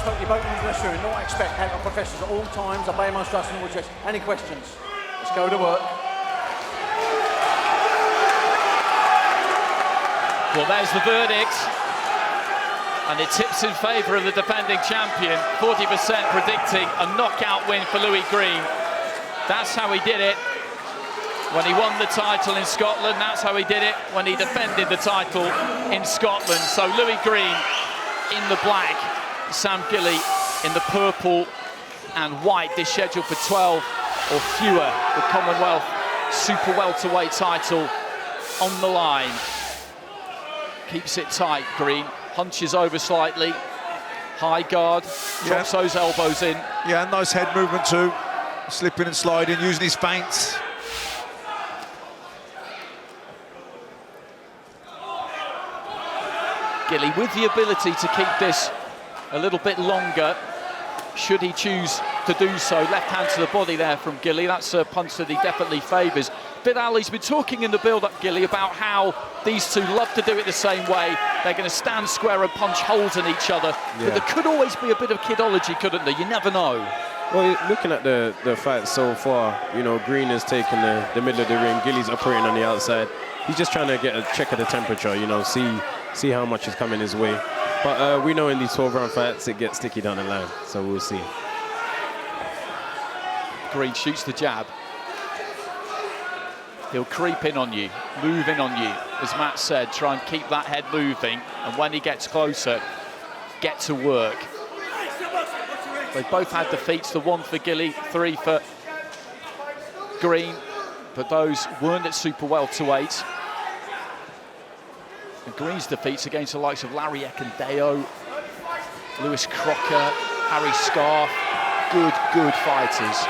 totally both in the dressing room. I expect health professionals at all times. Obey my instructions and all checks. Any questions? Let's go to work. Well, there's the verdict. And it tips in favour of the defending champion. 40% predicting a knockout win for Louis Greene. That's how he did it when he won the title in Scotland. That's how he did it when he defended the title in Scotland. So Louis Greene in the black, Sam Gilley in the purple and white. This scheduled for 12 or fewer. The Commonwealth super welterweight title on the line. Keeps it tight, Greene. Hunches over slightly. High guard, drops those elbows in. Yeah, nice head movement too. Slipping and sliding, using his feints. Gilly with the ability to keep this a little bit longer, should he choose to do so. Left hand to the body there from Gilly. That's a punch that he definitely favours. Vidal, he's been talking in the build-up, Gilly, about how these two love to do it the same way. They're going to stand square and punch holes in each other. But there could always be a bit of kidology, couldn't there? You never know. Well, looking at the fight so far, you know, Greene has taken the middle of the ring. Gilly's operating on the outside. He's just trying to get a check of the temperature, you know, see how much is coming his way. But we know in these 12-round fights, it gets sticky down the line, so we'll see. Greene shoots the jab. He'll creep in on you, move in on you. As Matt said, try and keep that head moving, and when he gets closer, get to work. They both had defeats, the one for Gilly, 3 for Greene, but those weren't at super welterweight. And Greene's defeats against the likes of Larry Eckandeo, Lewis Crocker, Harry Scarf, good fighters.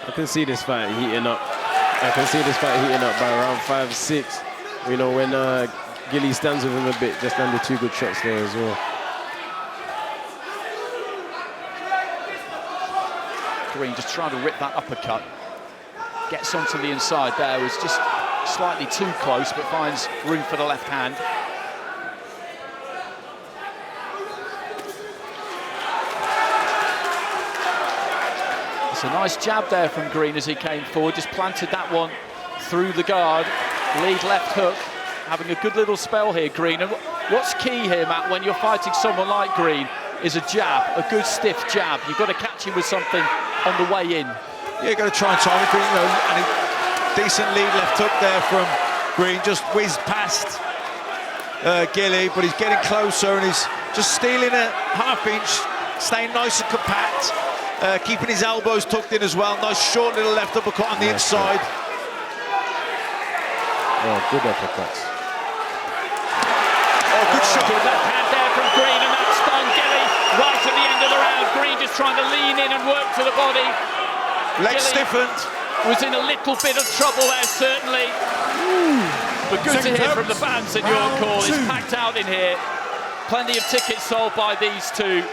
I can see this fight heating up. I can see this fight heating up by around 5-6. You know, when Gilly stands with him a bit, just under 2 good shots there as well. Greene just trying to rip that uppercut. Gets onto the inside there, was just slightly too close, but finds room for the left hand. It's a nice jab there from Greene as he came forward, just planted that one through the guard. Lead left hook, having a good little spell here, Greene. And what's key here, Matt, when you're fighting someone like Greene, is a jab, a good stiff jab. You've got to catch him with something on the way in. Yeah, got to try and time it, you know, and a decent lead left hook there from Greene, just whizzed past Gilly, but he's getting closer and he's just stealing a half-inch, staying nice and compact, keeping his elbows tucked in as well. Nice short little left uppercut on the inside. Oh, good uppercuts. Oh, good shot. Good left hand there from Greene, and that stung Gilly right at the end of the round. Greene just trying to lean in and work to the body. Leg stiffened. Was in a little bit of trouble there, certainly. But good to hear from the fans in your call. It's packed out in here. Plenty of tickets sold by these two.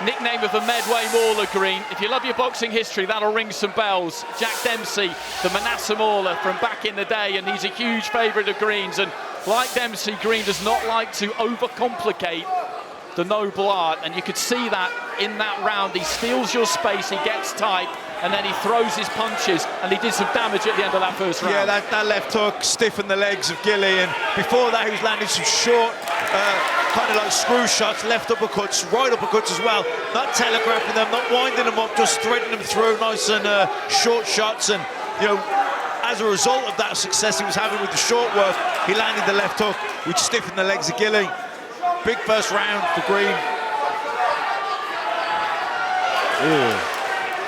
Nickname of the Medway Mauler, Greene. If you love your boxing history, that'll ring some bells. Jack Dempsey, the Manasseh Mauler from back in the day, and he's a huge favourite of Greene's. And like Dempsey, Greene does not like to overcomplicate the noble art, and you could see that in that round. He steals your space, he gets tight, and then he throws his punches, and he did some damage at the end of that first round. Yeah, that left hook stiffened the legs of Gilly, and before that he was landing some short, kind of like screw shots, left uppercuts, right uppercuts as well, not telegraphing them, not winding them up, just threading them through, nice and short shots. And you know, as a result of that success he was having with the short work, he landed the left hook, which stiffened the legs of Gilly. Big first round for Greene.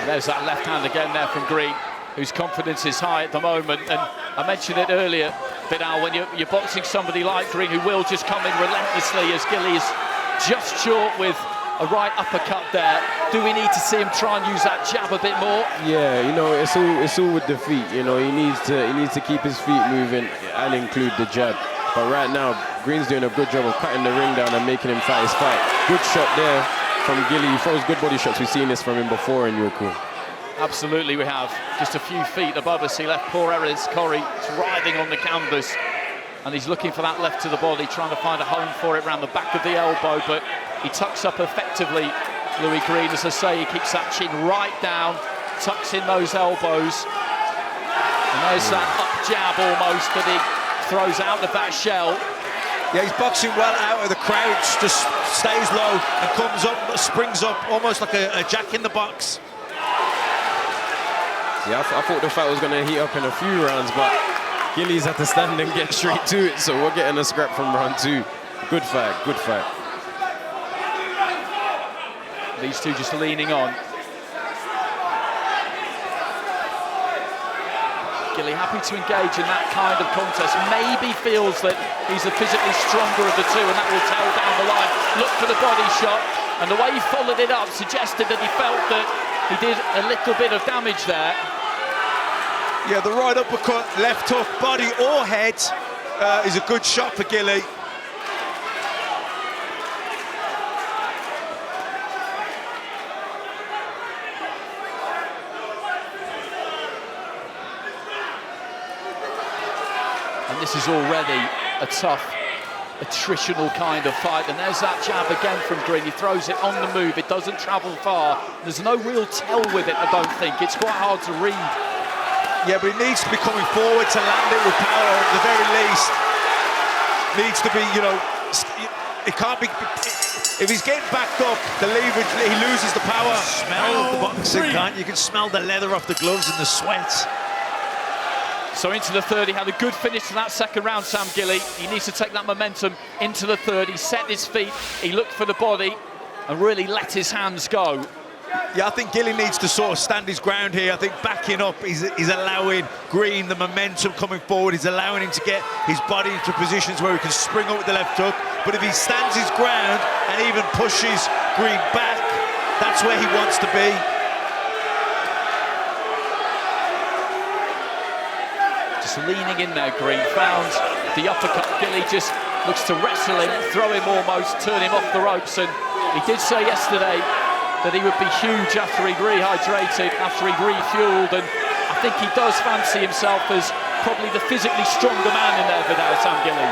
There's that left hand again there from Greene, whose confidence is high at the moment. And I mentioned it earlier, Vidal, when you're boxing somebody like Greene, who will just come in relentlessly, as Gilly is just short with a right uppercut there. Do we need to see him try and use that jab a bit more? Yeah, you know, it's all with the feet. You know, he needs to keep his feet moving and include the jab. But right now, Greene's doing a good job of cutting the ring down and making him fight his fight. Good shot there from Gilly. He throws good body shots. We've seen this from him before in Yoku. Absolutely, we have. Just a few feet above us, he left poor Eris Corey writhing on the canvas. and he's looking for that left to the body, trying to find a home for it around the back of the elbow, but he tucks up effectively, Louis Greene. As I say, he keeps that chin right down, tucks in those elbows, and there's that up jab almost that he throws out of that shell. Yeah, he's boxing well out of the crouch, just stays low and comes up, springs up, almost like a jack in the box. Yeah, I thought the fight was going to heat up in a few rounds, but Gilly's had to stand and get straight to it, so we're getting a scrap from round 2. Good fight, good fight. These two just leaning on. Gilly happy to engage in that kind of contest. Maybe feels that he's the physically stronger of the two, and that will tell down the line. Look for the body shot, and the way he followed it up suggested that he felt that he did a little bit of damage there. Yeah, the right uppercut, left hook, body or head is a good shot for Gilly. And this is already a tough, attritional kind of fight. And there's that jab again from Greene. He throws it on the move. It doesn't travel far. There's no real tell with it, I don't think. It's quite hard to read. Yeah, but he needs to be coming forward to land it with power at the very least. Needs to be, you know, it can't be. If he's getting backed up, the leverage, he loses the power. Smell the boxing, can't you? You can smell the leather off the gloves and the sweat. So into the third, he had a good finish to that second round, Sam Gilley. He needs to take that momentum into the third. He set his feet, he looked for the body, and really let his hands go. Yeah, I think Gilly needs to sort of stand his ground here. I think backing up, he's allowing Greene the momentum coming forward. He's allowing him to get his body into positions where he can spring up with the left hook. But if he stands his ground and even pushes Greene back, that's where he wants to be. Just leaning in there, Greene found the uppercut. Gilly just looks to wrestle him, throw him almost, turn him off the ropes. And he did say yesterday that he would be huge after he'd rehydrated, after he'd refueled, and I think he does fancy himself as probably the physically stronger man in there without Sam Gilley.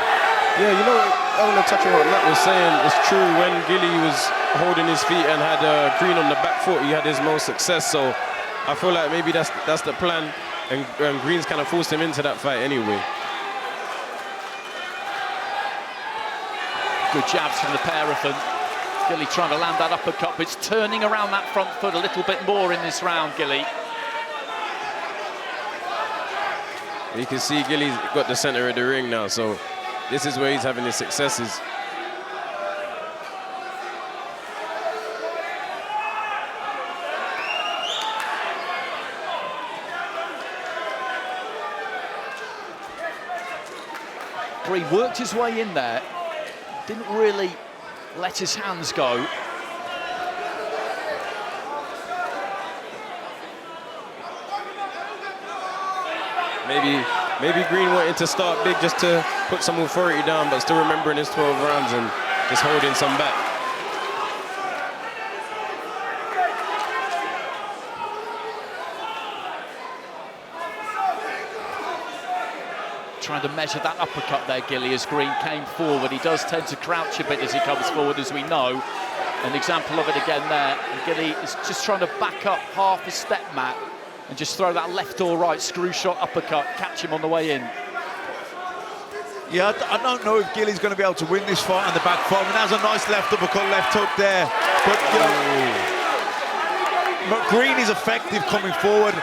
Yeah, you know, I want to touch on what Matt was saying. It's true, when Gilly was holding his feet and had Greene on the back foot, he had his most success, so I feel like maybe that's the plan, and Greene's kind of forced him into that fight anyway. Good jabs from the pair of them. Gilly trying to land that uppercut, but it's turning around that front foot a little bit more in this round, Gilly. You can see Gilly's got the center of the ring now, so this is where he's having his successes. Greene worked his way in there, didn't really let his hands go. Maybe Greene wanted to start big just to put some authority down, but still remembering his 12 rounds and just holding some back. Trying to measure that uppercut there, Gilly, as Greene came forward. He does tend to crouch a bit as he comes forward, as we know. An example of it again there. And Gilly is just trying to back up half a step, Matt, and just throw that left or right screw shot uppercut, catch him on the way in. Yeah, I don't know if Gilly's going to be able to win this fight on the back foot. I mean, that's a nice left uppercut, left hook there. But, you know, Greene is effective coming forward.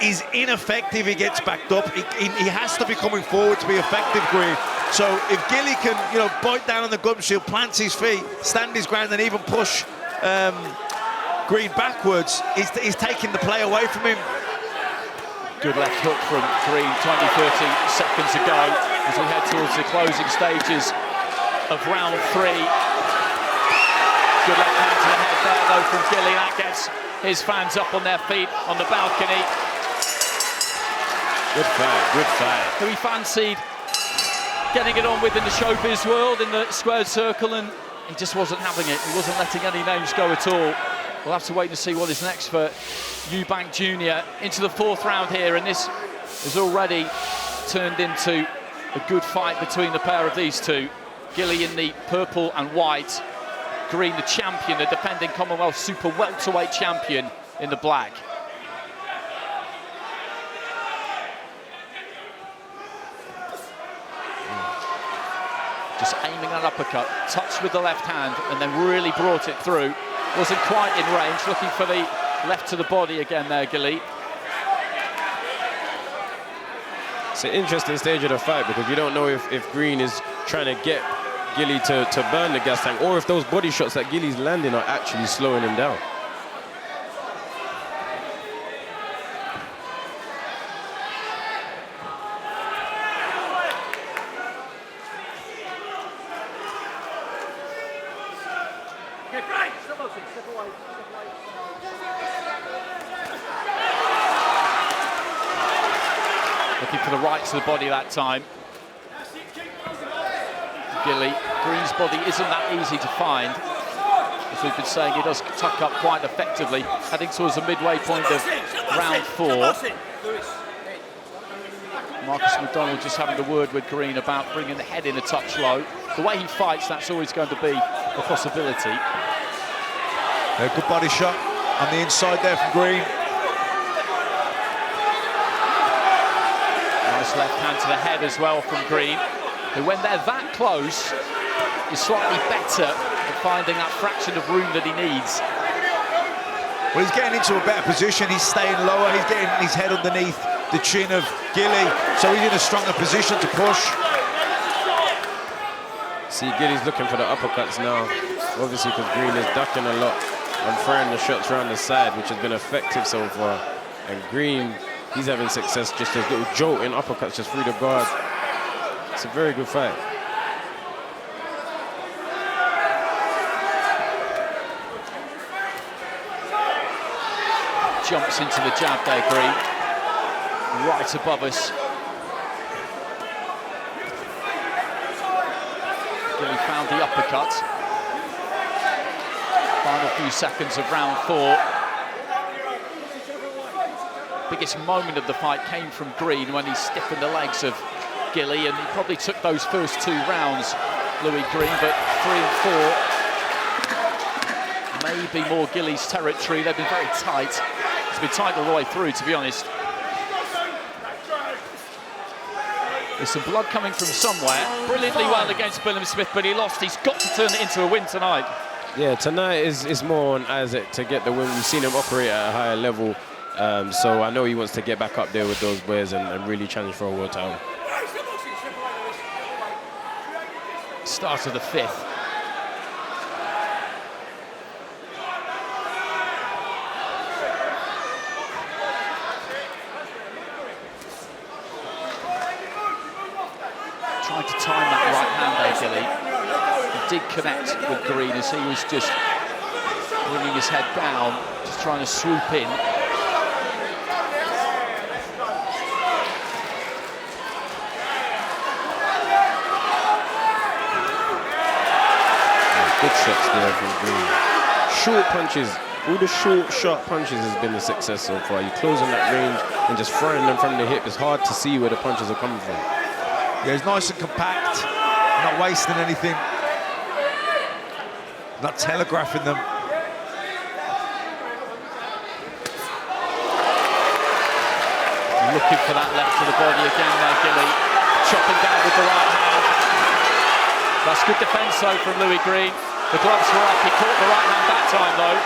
He's ineffective, he gets backed up. He has to be coming forward to be effective, Greene. So if Gilly can, you know, bite down on the gum shield, plant his feet, stand his ground, and even push Greene backwards, he's taking the play away from him. Good left hook from Greene 20-30 seconds ago as we head towards the closing stages of round 3. Good left hand to the head there, though, from Gilly. That gets his fans up on their feet on the balcony. Good fight, good fight. Who he fancied getting it on with in the showbiz world, in the squared circle, and he just wasn't having it. He wasn't letting any names go at all. We'll have to wait and see what is next for Eubank Jr. into the 4th round here, and this has already turned into a good fight between the pair of these two. Gilly in the purple and white, Greene the champion, the defending Commonwealth super welterweight champion, in the black. Just aiming an uppercut, touched with the left hand, and then really brought it through. Wasn't quite in range, looking for the left to the body again there, Gilly. It's an interesting stage of the fight because you don't know if Greene is trying to get Gilly to burn the gas tank, or if those body shots that Gilly's landing are actually slowing him down. Looking for the right to the body that time. Gilly, Greene's body isn't that easy to find. As we've been saying, he does tuck up quite effectively, heading towards the midway point of round 4. Marcus McDonald just having a word with Greene about bringing the head in a touch low. The way he fights, that's always going to be a possibility. A good body shot on the inside there from Greene. Nice left hand to the head as well from Greene, who, when they're that close, is slightly better at finding that fraction of room that he needs. Well, he's getting into a better position. He's staying lower. He's getting his head underneath the chin of Gilly, so he's in a stronger position to push. See, Gilly's looking for the uppercuts now, obviously, because Greene is ducking a lot and throwing the shots around the side, which has been effective so far. And Greene, he's having success, just those little jolting uppercuts just through the guard. It's a very good fight. Jumps into the jab there, Greene. Right above us. Gilly found the uppercut. Final few seconds of round 4. Biggest moment of the fight came from Greene when he stiffened the legs of Gilly, and he probably took those first 2 rounds, Louis Greene, but 3 and 4, maybe more Gilly's territory. They've been very tight. It's been tight all the way through, to be honest. There's some blood coming from somewhere. Brilliantly well against Billam Smith, but he lost. He's got to turn it into a win tonight. Yeah, tonight is more on Isaac to get the win. We've seen him operate at a higher level, so I know he wants to get back up there with those boys and really challenge for a world title. Start of the 5th. Trying to time that right hand there, Gilly. He did connect with Greene as he was just bringing his head down, just trying to swoop in. Good shots there from Greene. Short punches, all the short, sharp punches has been a success so far. You're closing that range and just throwing them from the hip. It's hard to see where the punches are coming from. Yeah, he's nice and compact, not wasting anything, not telegraphing them. Looking for that left to the body again there, Gilly. Chopping down with the right hand. That's good defence though from Louis Greene. The gloves were up, he caught the right hand that time though.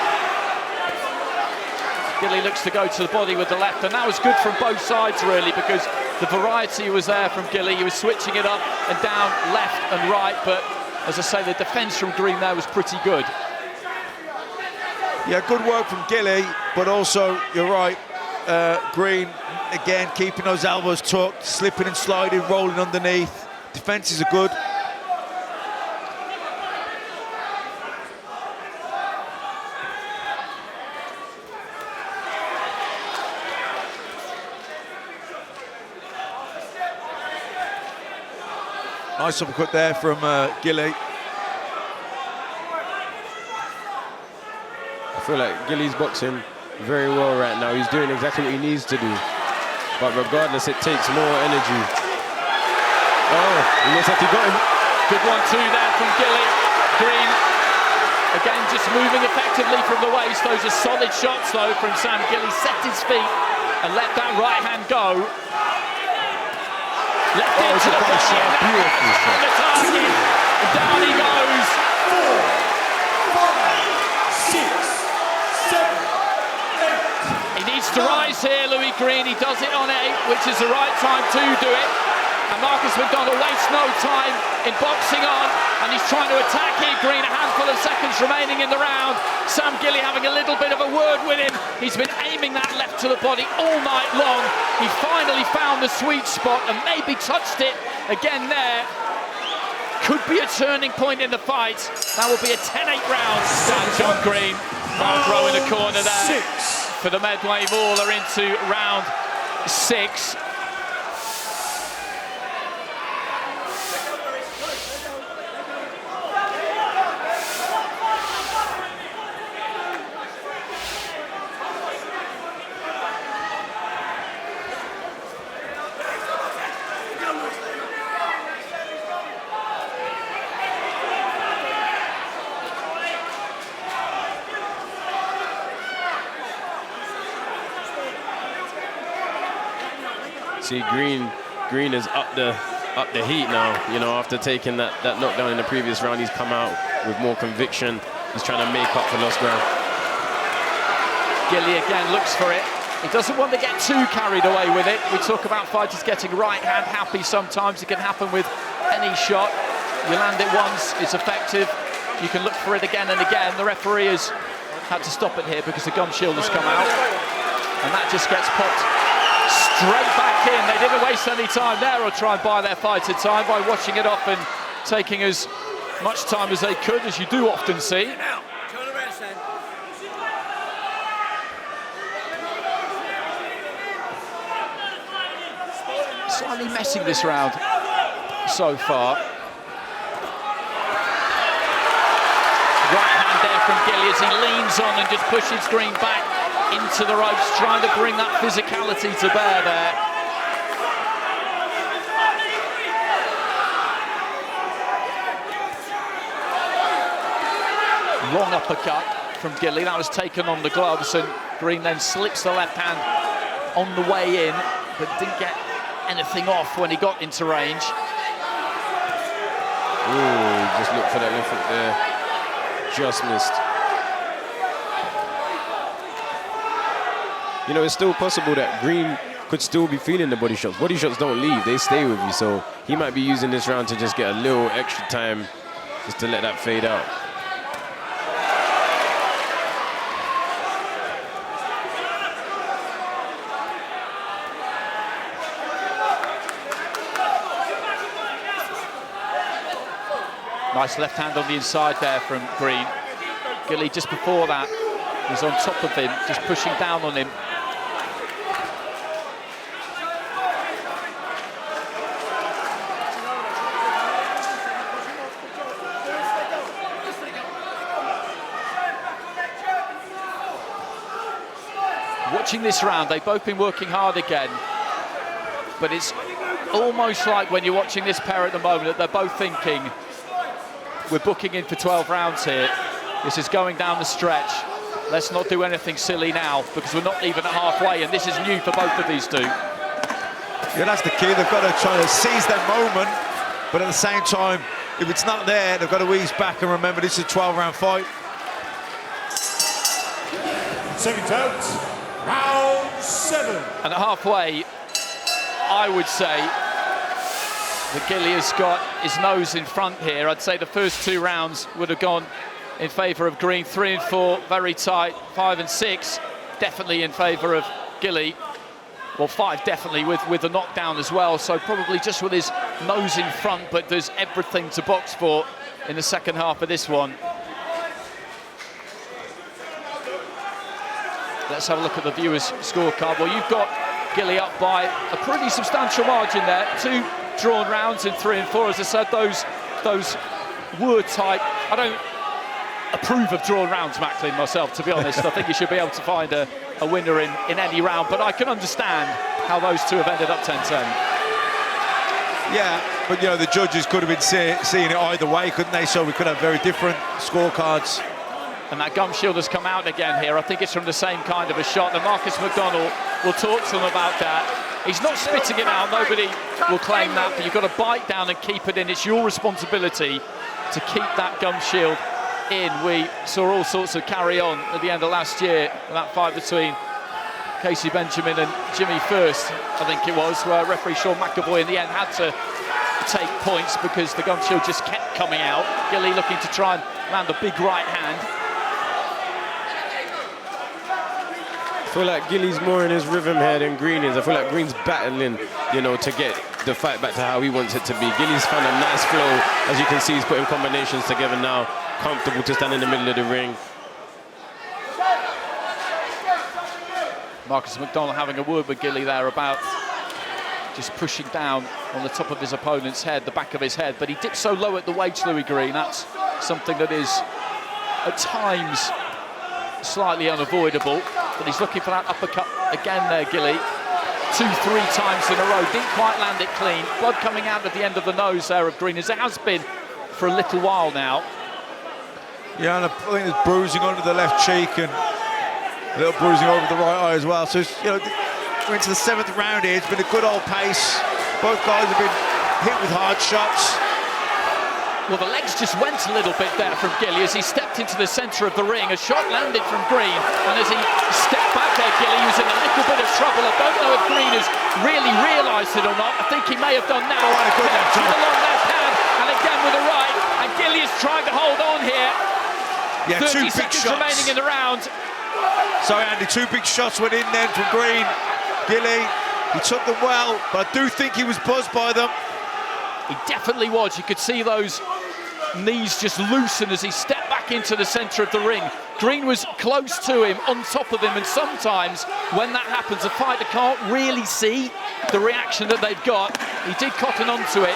Gilly looks to go to the body with the left, and that was good from both sides really, because the variety was there from Gilly. He was switching it up and down, left and right, but as I say, the defence from Greene there was pretty good. Yeah, good work from Gilly, but also, you're right, Greene, again, keeping those elbows tucked, slipping and sliding, rolling underneath. Defences are good. Nice uppercut there from Gilly. I feel like Gilly's boxing very well right now. He's doing exactly what he needs to do. But regardless, it takes more energy. Oh, he looks like he got him. Good 1-2 there from Gilly. Greene, again, just moving effectively from the waist. Those are solid shots, though, from Sam Gilley. Set his feet and let that right hand go. Left into the body, beautiful shot. the target, and down he goes. 4, 5, 6, 7, 8. He needs to rise here, Louis Greene. He does it on 8, which is the right time to do it. And Marcus McDonald wastes no time in boxing on, and he's trying to attack here. Greene, a handful of seconds remaining in the round. Sam Gilley having a little bit of a word with him. He's been aiming that left to the body all night long. He finally found the sweet spot and maybe touched it again there. Could be a turning point in the fight. That will be a 10-8 round. Dan John Greene, front row in the corner there for the Medway Mauler into round 6. See, Greene is up the heat now. You know, after taking that knockdown in the previous round, he's come out with more conviction. He's trying to make up for lost ground. Gilly again looks for it. He doesn't want to get too carried away with it. We talk about fighters getting right hand happy sometimes. It can happen with any shot. You land it once, it's effective. You can look for it again and again. The referee has had to stop it here because the gun shield has come out. And that just gets popped straight back in. They didn't waste any time there or try and buy their fighter time by watching it off and taking as much time as they could, as you do often see. Slightly messy this round so far. Right hand there from Gilly as he leans on and just pushes Greene back into the ropes, trying to bring that physicality to bear there. Long uppercut from Gilly, that was taken on the gloves, and Greene then slips the left hand on the way in, but didn't get anything off when he got into range. Ooh, just look for that left foot there. Just missed. You know, it's still possible that Greene could still be feeling the body shots. Body shots don't leave, they stay with you. So he might be using this round to just get a little extra time just to let that fade out. Nice left hand on the inside there from Greene. Gilly just before that was on top of him, just pushing down on him. Watching this round, they've both been working hard again, but it's almost like when you're watching this pair at the moment that they're both thinking, we're booking in for 12 rounds here. This is going down the stretch. Let's not do anything silly now because we're not even at halfway, and this is new for both of these two. Yeah, that's the key. They've got to try to seize their moment, but at the same time, if it's not there, they've got to ease back and remember this is a 12-round fight. Second out, round 7. And at halfway, I would say that Gilly has got his nose in front here. I'd say the first 2 rounds would have gone in favour of Greene. 3 and 4, very tight. 5 and 6, definitely in favour of Gilly. Well, 5 definitely with the knockdown as well. So probably just with his nose in front, but there's everything to box for in the second half of this one. Let's have a look at the viewers' scorecard. Well, you've got Gilly up by a pretty substantial margin there. 2 drawn rounds in 3 and 4. As I said, those were tight. I don't approve of drawn rounds, Macklin, myself, to be honest. I think you should be able to find a winner in any round, but I can understand how those two have ended up 10-10. Yeah, but you know, the judges could have been seeing it either way, couldn't they? So we could have very different scorecards. And that gum shield has come out again here. I think it's from the same kind of a shot. And Marcus McDonald will talk to him about that. He's not spitting it out, nobody will claim that, but you've got to bite down and keep it in. It's your responsibility to keep that gum shield in. We saw all sorts of carry on at the end of last year, that fight between Casey Benjamin and Jimmy First, I think it was, where referee Sean McAvoy in the end had to take points because the gum shield just kept coming out. Gilly looking to try and land a big right hand. I feel like Gilly's more in his rhythm here than Greene is. I feel like Greene's battling, you know, to get the fight back to how he wants it to be. Gilly's found a nice flow. As you can see, he's putting combinations together now. Comfortable to stand in the middle of the ring. Marcus McDonald having a word with Gilly there about just pushing down on the top of his opponent's head, the back of his head. But he dipped so low at the weights, Louis Greene. That's something that is, at times, slightly unavoidable. But he's looking for that uppercut again there, Gilly. 2-3 times in a row. Didn't quite land it clean. Blood coming out at the end of the nose there of Greene, as it has been for a little while now. Yeah, and I think there's bruising under the left cheek and a little bruising over the right eye as well. So, you know, we're into the 7th round here. It's been a good old pace. Both guys have been hit with hard shots. Well, the legs just went a little bit there from Gilly as he stepped into the centre of the ring. A shot landed from Greene, and as he stepped back there, Gilly was in a little bit of trouble. I don't know if Greene has really realised it or not. I think he may have done now. Oh, with a long left hand, and again with a right. And Gilly is trying to hold on here. Yeah, 30 2 big seconds shots remaining in the round. Sorry, Andy, 2 big shots went in then from Greene. Gilly, he took them well, but I do think he was buzzed by them. He definitely was. You could see those knees just loosen as he stepped back into the centre of the ring. Greene was close to him, on top of him, and sometimes when that happens, a fighter can't really see the reaction that they've got. He did cotton onto it.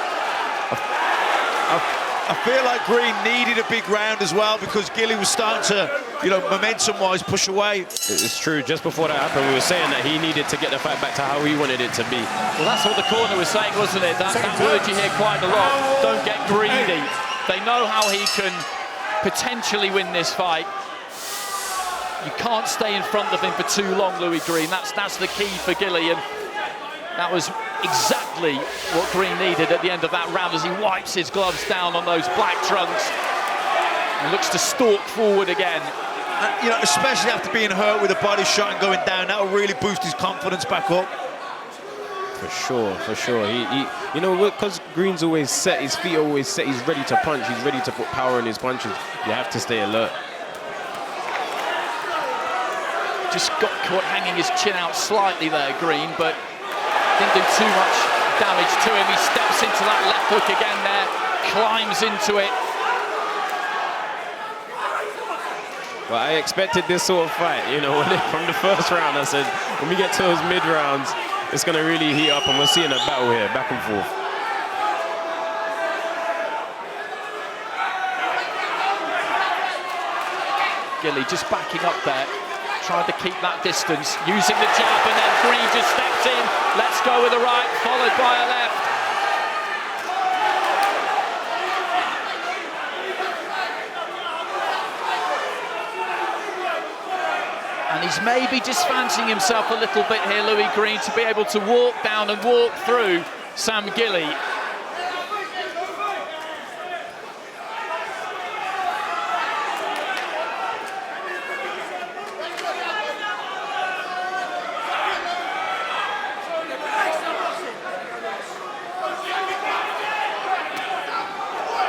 I feel like Greene needed a big round as well because Gilly was starting to, you know, momentum-wise push away. It's true. Just before that happened, we were saying that he needed to get the fight back to how he wanted it to be. Well, that's what the corner was saying, wasn't it? That word you hear quite a lot. Don't get greedy. They know how he can potentially win this fight. You can't stay in front of him for too long, Louis Greene. That's the key for Gilly, and that was exactly what Greene needed at the end of that round as he wipes his gloves down on those black trunks and looks to stalk forward again. You know, especially after being hurt with a body shot and going down, that'll really boost his confidence back up. For sure, for sure. He you know, because Greene's always set, his feet are always set, he's ready to punch, he's ready to put power in his punches. You have to stay alert. Just got caught hanging his chin out slightly there, Greene, but didn't do too much damage to him. He steps into that left hook again there, climbs into it. Well, I expected this sort of fight, you know, from the first round. I said, when we get to those mid-rounds, it's going to really heat up, and we're seeing a battle here, back and forth. Gilly just backing up there, trying to keep that distance, using the jab, and then Greene just steps in. Let's go with a right, followed by a left. And he's maybe just fancying himself a little bit here, Louis Greene, to be able to walk down and walk through Sam Gilley.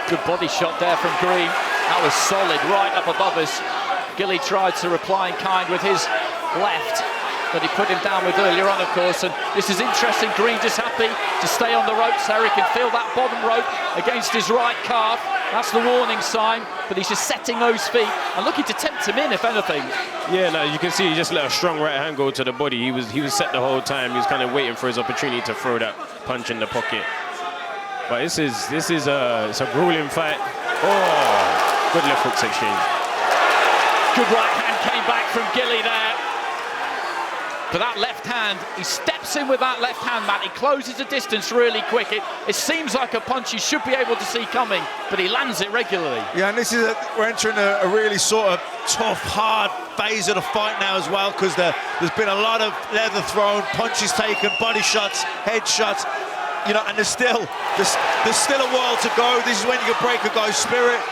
Good body shot there from Greene. That was solid, right up above us. Gilly tried to reply in kind with his left that he put him down with earlier on, of course. And this is interesting. Greene just happy to stay on the ropes there. He can feel that bottom rope against his right calf. That's the warning sign, but he's just setting those feet and looking to tempt him in, if anything. Yeah, no, you can see he just let a strong right hand go to the body. He was set the whole time. He was kind of waiting for his opportunity to throw that punch in the pocket. But this is it's a grueling fight. Oh, good left hooks exchange. Good right hand came back from Gilly there. But that left hand, he steps in with that left hand, Matt. He closes the distance really quick. It seems like a punch you should be able to see coming, but he lands it regularly. Yeah, and this is we're entering a really sort of tough, hard phase of the fight now as well, because there's been a lot of leather thrown, punches taken, body shots, head shots, you know, and there's still a while to go. This is when you can break a guy's spirit.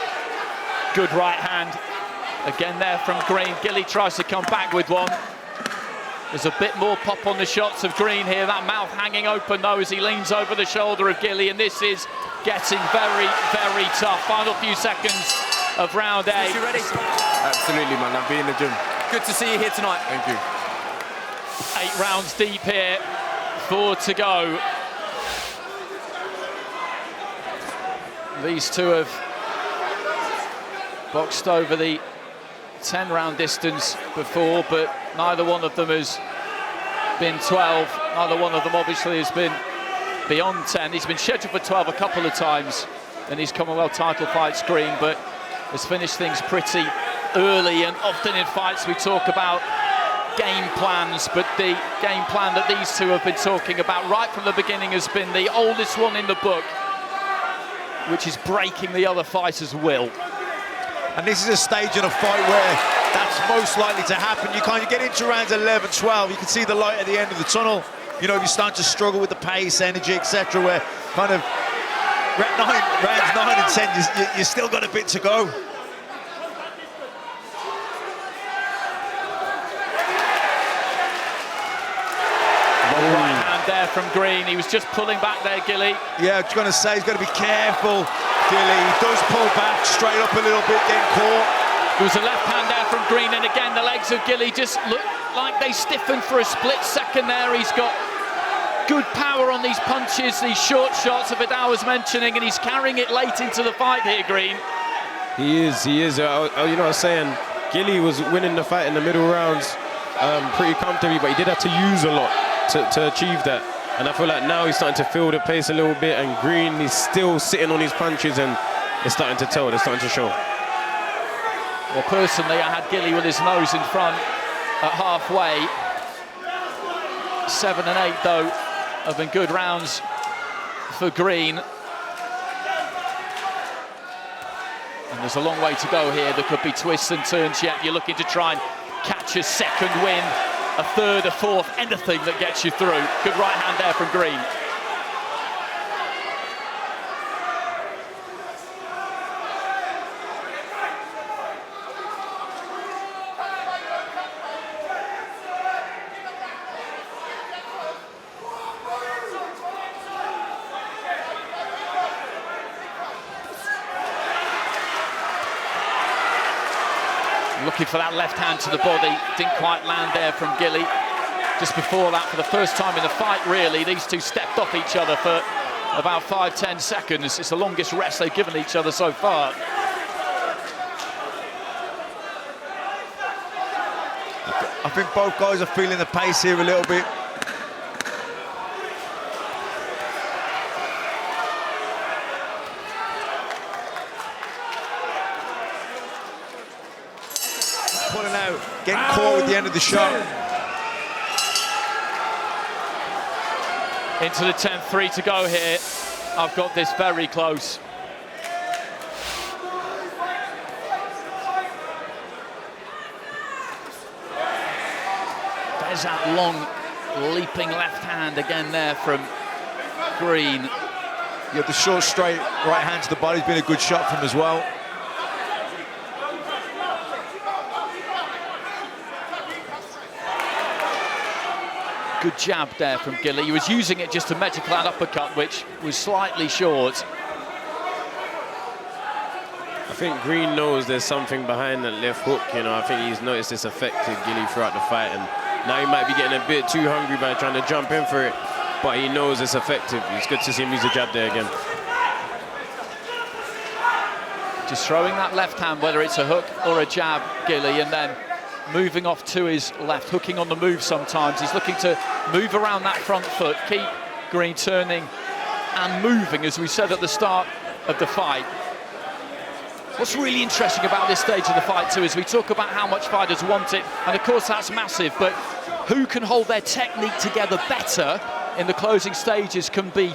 Good right hand. Again there from Greene. Gilly tries to come back with one. There's a bit more pop on the shots of Greene here. That mouth hanging open though as he leans over the shoulder of Gilly, and this is getting very, very tough. Final few seconds of round 8. You ready? Absolutely, man. I'll be in the gym. Good to see you here tonight. Thank you. 8 rounds deep here. 4 to go. These two have boxed over the 10-round distance before, but neither one of them has been 12. Neither one of them obviously has been beyond 10. He's been scheduled for 12 a couple of times in his Commonwealth title fights, Greene, but has finished things pretty early. And often in fights we talk about game plans, but the game plan that these two have been talking about right from the beginning has been the oldest one in the book, which is breaking the other fighter's will. And this is a stage in a fight where that's most likely to happen. You kind of get into rounds 11, 12, you can see the light at the end of the tunnel. You know, if you start to struggle with the pace, energy, etc., where kind of rounds 9 and 10, you still got a bit to go. Right hand there from Greene. He was just pulling back there, Gilly. Yeah, I was going to say, he's got to be careful, Gilly. He does pull back straight up a little bit, getting caught. There was a left hand there from Greene, and again, the legs of Gilly just look like they stiffened for a split second there. He's got good power on these punches, these short shots that Vidal was mentioning, and he's carrying it late into the fight here, Greene. He is. You know what I was saying? Gilly was winning the fight in the middle rounds pretty comfortably, but he did have to use a lot to achieve that. And I feel like now he's starting to feel the pace a little bit, and Greene is still sitting on his punches, and it's starting to tell, it's starting to show. Well, personally, I had Gilly with his nose in front at halfway. 7 and 8, though, have been good rounds for Greene. And there's a long way to go here. There could be twists and turns yet. You're looking to try and catch a second win, a third, a fourth, anything that gets you through. Good right hand there from Greene. Looking for that left hand to the body, didn't quite land there from Gilly. Just before that, for the first time in the fight, really, these two stepped off each other for about 5-10 seconds. It's the longest rest they've given each other so far. I think both guys are feeling the pace here a little bit. Pulling out, getting caught with the end of the shot. Into the 10th, 3 to go here. I've got this very close. There's that long, leaping left hand again there from Greene. Yeah, the short, straight right hand to the body's been a good shot from him as well. Good jab there from Gilly. He was using it just to measure that uppercut, which was slightly short. I think Greene knows there's something behind that left hook, you know. I think he's noticed this affected Gilly throughout the fight, and now he might be getting a bit too hungry by trying to jump in for it, but he knows it's effective. It's good to see him use the jab there again. Just throwing that left hand, whether it's a hook or a jab, Gilly, and then moving off to his left, hooking on the move sometimes. He's looking to move around that front foot, keep Greene turning and moving, as we said at the start of the fight. What's really interesting about this stage of the fight too is we talk about how much fighters want it, and of course that's massive, but who can hold their technique together better in the closing stages can be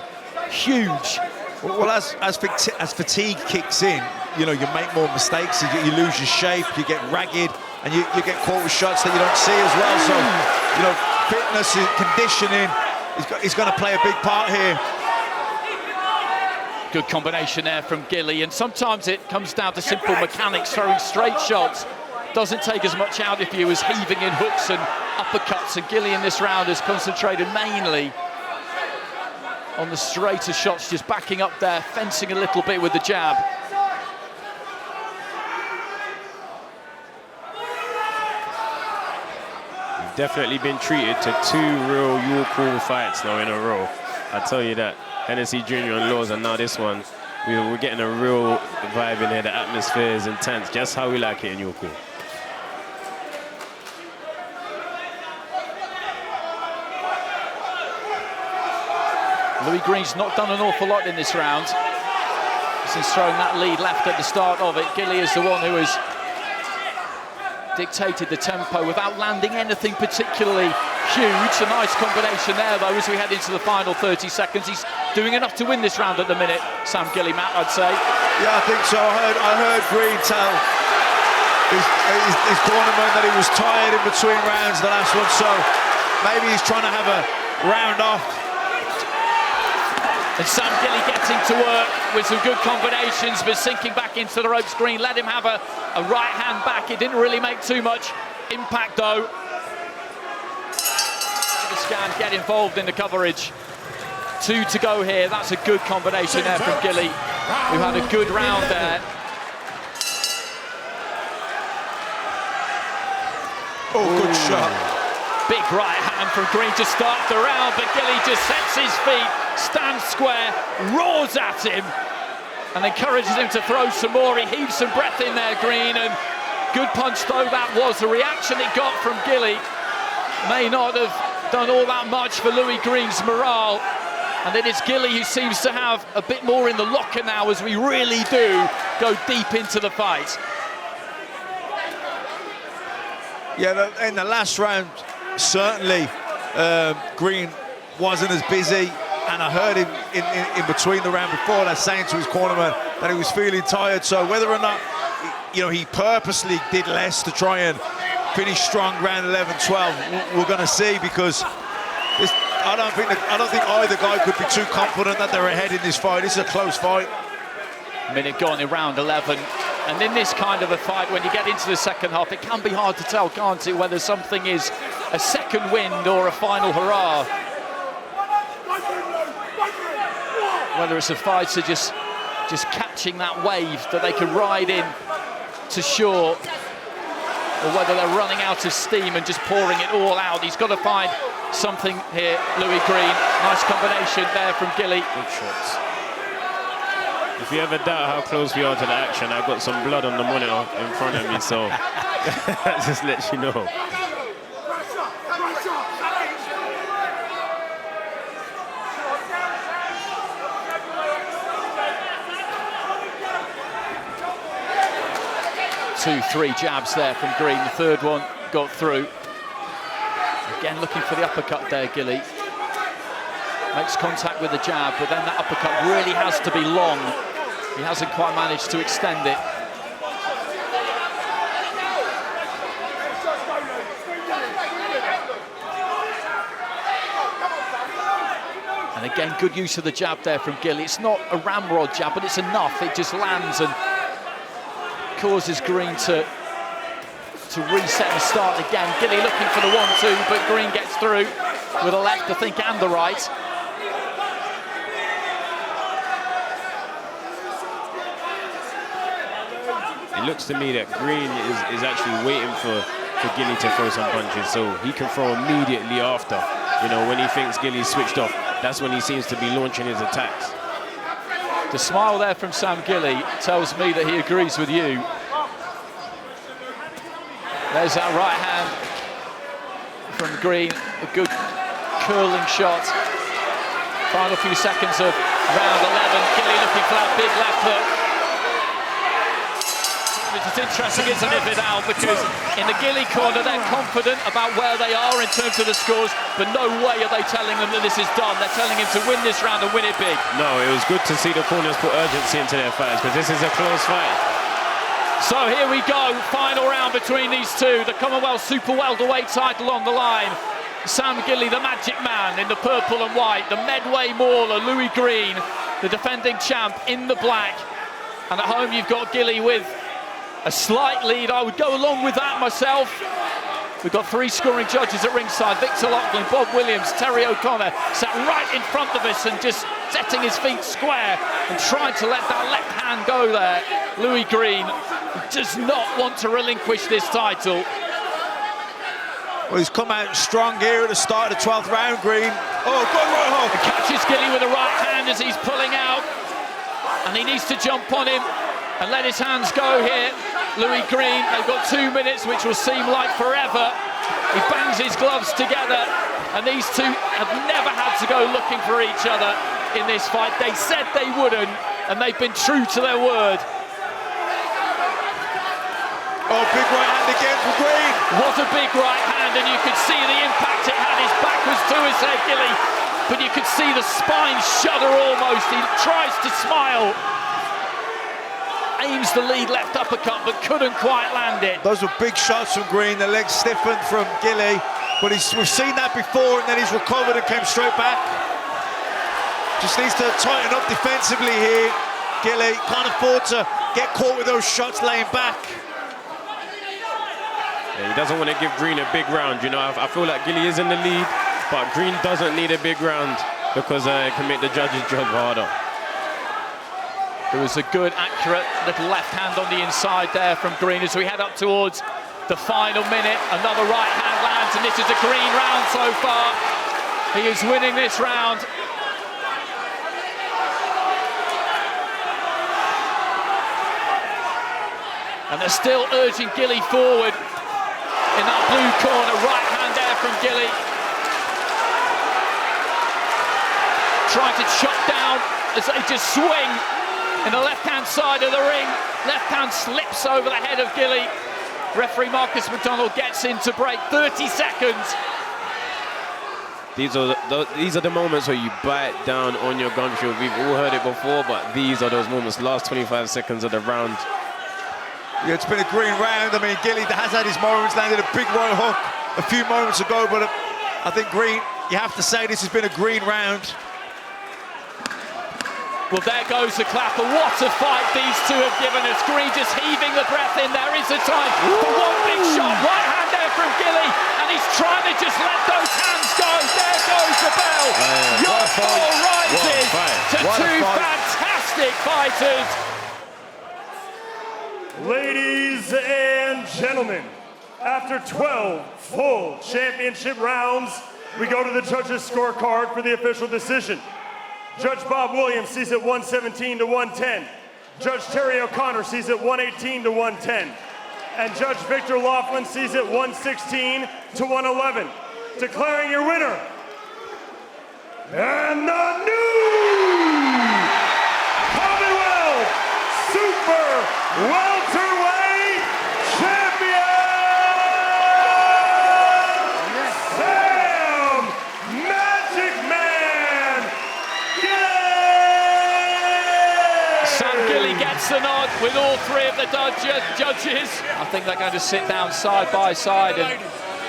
huge. Well, as fatigue kicks in, you know, you make more mistakes, you lose your shape, you get ragged, and you get caught with shots that you don't see as well. So, you know, fitness, conditioning is going to play a big part here. Good combination there from Gilly, and sometimes it comes down to simple mechanics. Throwing straight shots doesn't take as much out of you as heaving in hooks and uppercuts, and Gilly in this round has concentrated mainly on the straighter shots, just backing up there, fencing a little bit with the jab. You've definitely been treated to 2 real York fights now in a row. I tell you that. Hennessy Jr. and Laws, and now this one, we're getting a real vibe in here. The atmosphere is intense, just how we like it in York. Louis Greene's not done an awful lot in this round since throwing that lead left at the start of it. Gilly is the one who has dictated the tempo without landing anything particularly huge. A nice combination there, though, as we head into the final 30 seconds. He's doing enough to win this round at the minute, Sam Gilley, Matt, I'd say. Yeah, I think so. I heard Greene tell his cornerman that he was tired in between rounds, the last one, so maybe he's trying to have a round off. And Sam Gilley getting to work with some good combinations, but sinking back into the ropes. Greene let him have a right hand back. It didn't really make too much impact, though. Scan, get involved in the coverage. 2 to go here. That's a good combination there from Gilly, who had a good round there. Oh, good shot. Big right hand from Greene to start the round, but Gilly just sets his feet, stands square, roars at him, and encourages him to throw some more. He heaves some breath in there, Greene, and good punch though that was. The reaction it got from Gilly may not have done all that much for Louis Greene's morale, and it is Gilly who seems to have a bit more in the locker now as we really do go deep into the fight. Yeah, in the last round, certainly Greene wasn't as busy, and I heard him in between the round before that saying to his cornerman that he was feeling tired. So whether or not, you know, he purposely did less to try and finish strong round 11-12, we're going to see, because I don't think either guy could be too confident that they're ahead in this fight. This is a close fight. Minute gone in round 11. And in this kind of a fight, when you get into the second half, it can be hard to tell, can't it, whether something is a second wind or a final hurrah. Whether it's a fighter just catching that wave that they can ride in to shore, or whether they're running out of steam and just pouring it all out. He's got to find something here, Louis Greene. Nice combination there from Gilly. Good shots. If you ever doubt how close we are to the action, I've got some blood on the monitor in front of me, so that just lets you know. Two, 3 jabs there from Greene. The third one got through. Again, looking for the uppercut there, Gilly. Makes contact with the jab, but then that uppercut really has to be long. He hasn't quite managed to extend it. And again, good use of the jab there from Gilly. It's not a ramrod jab, but it's enough. It just lands and causes Greene to reset and start again. Gilly looking for the 1-2, but Greene gets through with a left, I think, and the right. It looks to me that Greene is actually waiting for Gilly to throw some punches, so he can throw immediately after. You know, when he thinks Gilly's switched off, that's when he seems to be launching his attacks. The smile there from Sam Gilley tells me that he agrees with you. There's that right hand from Greene, a good curling shot. Final few seconds of round 11. Gilly looking for that big left hook. Which is interesting, isn't it, Vidal? Because in the Gilly corner, they're confident about where they are in terms of the scores, but no way are they telling them that this is done. They're telling him to win this round and win it big. No, it was good to see the corners put urgency into their fights, because this is a close fight. So here we go, final round between these two. The Commonwealth Super Welterweight title on the line. Sam Gilley, the magic man, in the purple and white. The Medway mauler, Louis Greene, the defending champ, in the black. And at home you've got Gilly with a slight lead. I would go along with that myself. We've got 3 scoring judges at ringside. Victor Loughlin, Bob Williams, Terry O'Connor sat right in front of us and just setting his feet square and trying to let that left hand go there. Louis Greene does not want to relinquish this title. Well, he's come out strong here at the start of the 12th round, Greene. Oh, good right hook. He catches Gilly with a right hand as he's pulling out. And he needs to jump on him and let his hands go here. Louis Greene, they've got 2 minutes, which will seem like forever. He bangs his gloves together, and these two have never had to go looking for each other in this fight. They said they wouldn't, and they've been true to their word. Oh, big right hand again for Greene. What a big right hand, and you could see the impact it had. His back was to his head, Gilly, but you could see the spine shudder almost. He tries to smile. Aims the lead left uppercut, but couldn't quite land it. Those were big shots from Greene. The legs stiffened from Gilly, but we've seen that before, and then he's recovered and came straight back. Just needs to tighten up defensively here. Gilly can't afford to get caught with those shots laying back. Yeah, he doesn't want to give Greene a big round, you know. I feel like Gilly is in the lead, but Greene doesn't need a big round because it can make the judges' job harder. There was a good, accurate little left hand on the inside there from Greene as we head up towards the final minute. Another right hand lands, and this is a Greene round so far. He is winning this round. And they're still urging Gilly forward in that blue corner. Right hand there from Gilly. Trying to shut down as they just swing in the left-hand side of the ring. Left hand slips over the head of Gilly. Referee Marcus McDonald gets in to break. 30 seconds. These are the moments where you bite down on your gum shield. We've all heard it before, but these are those moments. Last 25 seconds of the round. Yeah, it's been a Greene round. I mean, Gilly has had his moments, landed a big right hook a few moments ago, but I think Greene, you have to say this has been a Greene round. Well, there goes the clapper. What a fight these two have given us. Greene just heaving the breath in. There is the time for one big shot. Right hand there from Gilly, and he's trying to just let those hands go. There goes the bell. Your score rises to 2 fantastic fighters. Ladies and gentlemen, after 12 full championship rounds, we go to the judges' scorecard for the official decision. Judge Bob Williams sees it 117 to 110. Judge Terry O'Connor sees it 118 to 110. And Judge Victor Loughlin sees it 116 to 111. Declaring your winner, and the new Commonwealth Super Welterweight Champion, Sam Magic Man Gilley! Sam Gilley gets the nod with all 3 of the judges. I think they're going to sit down side by side and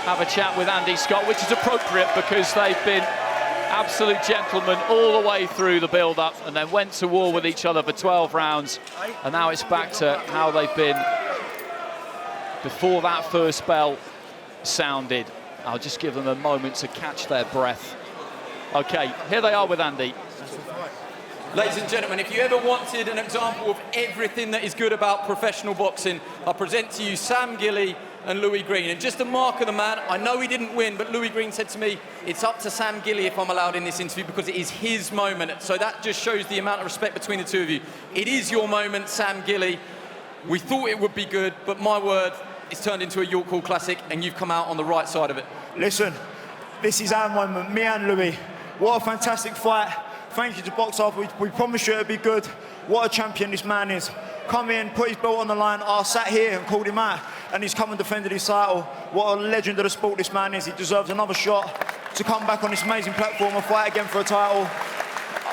have a chat with Andy Scott, which is appropriate because they've been absolute gentlemen all the way through the build-up and then went to war with each other for 12 rounds. And now it's back to how they've been before that first bell sounded. I'll just give them a moment to catch their breath. Okay, here they are with Andy. Ladies and gentlemen, if you ever wanted an example of everything that is good about professional boxing, I present to you Sam Gilley and Louis Greene. And just a mark of the man, I know he didn't win, but Louis Greene said to me, it's up to Sam Gilley if I'm allowed in this interview because it is his moment. So that just shows the amount of respect between the two of you. It is your moment, Sam Gilley. We thought it would be good, but my word, it's turned into a York Hall Classic and you've come out on the right side of it. Listen, this is our moment, me and Louis. What a fantastic fight. Thank you to Box Off. We promised you it'd be good. What a champion this man is. Come in, put his belt on the line. I sat here and called him out, and he's come and defended his title. What a legend of the sport this man is. He deserves another shot to come back on this amazing platform and fight again for a title.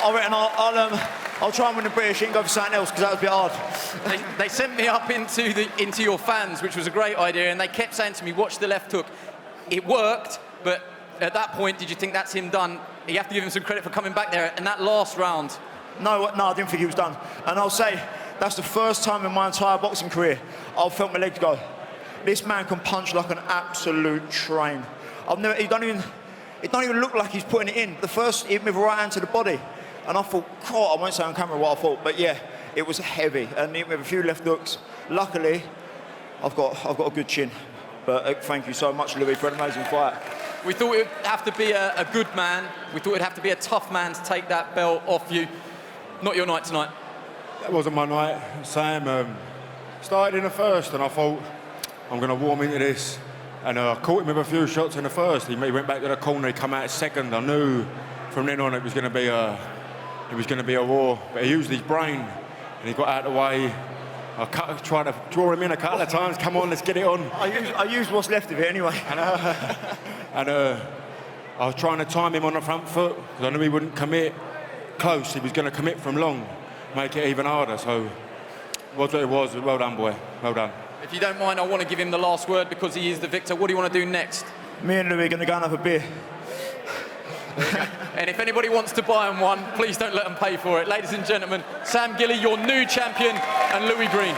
I reckon I'll try and win the British and go for something else, because that was a bit hard. They sent me up into your fans, which was a great idea, and they kept saying to me, watch the left hook. It worked, but at that point, did you think that's him done? You have to give him some credit for coming back there. And that last round. No, I didn't think he was done. And I'll say, that's the first time in my entire boxing career I've felt my legs go. This man can punch like an absolute train. It don't even look like he's putting it in. The first hit with a right hand to the body. And I thought, God, I won't say on camera what I thought, but yeah, it was heavy. And with a few left hooks. Luckily, I've got a good chin. But thank you so much, Louis, for an amazing fight. We thought it would have to be a good man. We thought it'd have to be a tough man to take that belt off you. Not your night tonight. That wasn't my night. Sam started in the first, and I thought, I'm going to warm into this. And I caught him with a few shots in the first. He went back to the corner, he come out second. I knew from then on it was going to be a war. But he used his brain, and he got out of the way. I tried to draw him in a couple of times. Come on, let's get it on. I used what's left of it anyway. And I was trying to time him on the front foot, because I knew he wouldn't commit close. He was going to commit from long, make it even harder. So it was what it was. Well done, boy. Well done. If you don't mind, I want to give him the last word, because he is the victor. What do you want to do next? Me and Louis are going to go and have a beer. And if anybody wants to buy him one, please don't let them pay for it. Ladies and gentlemen, Sam Gilley, your new champion, and Louis Greene.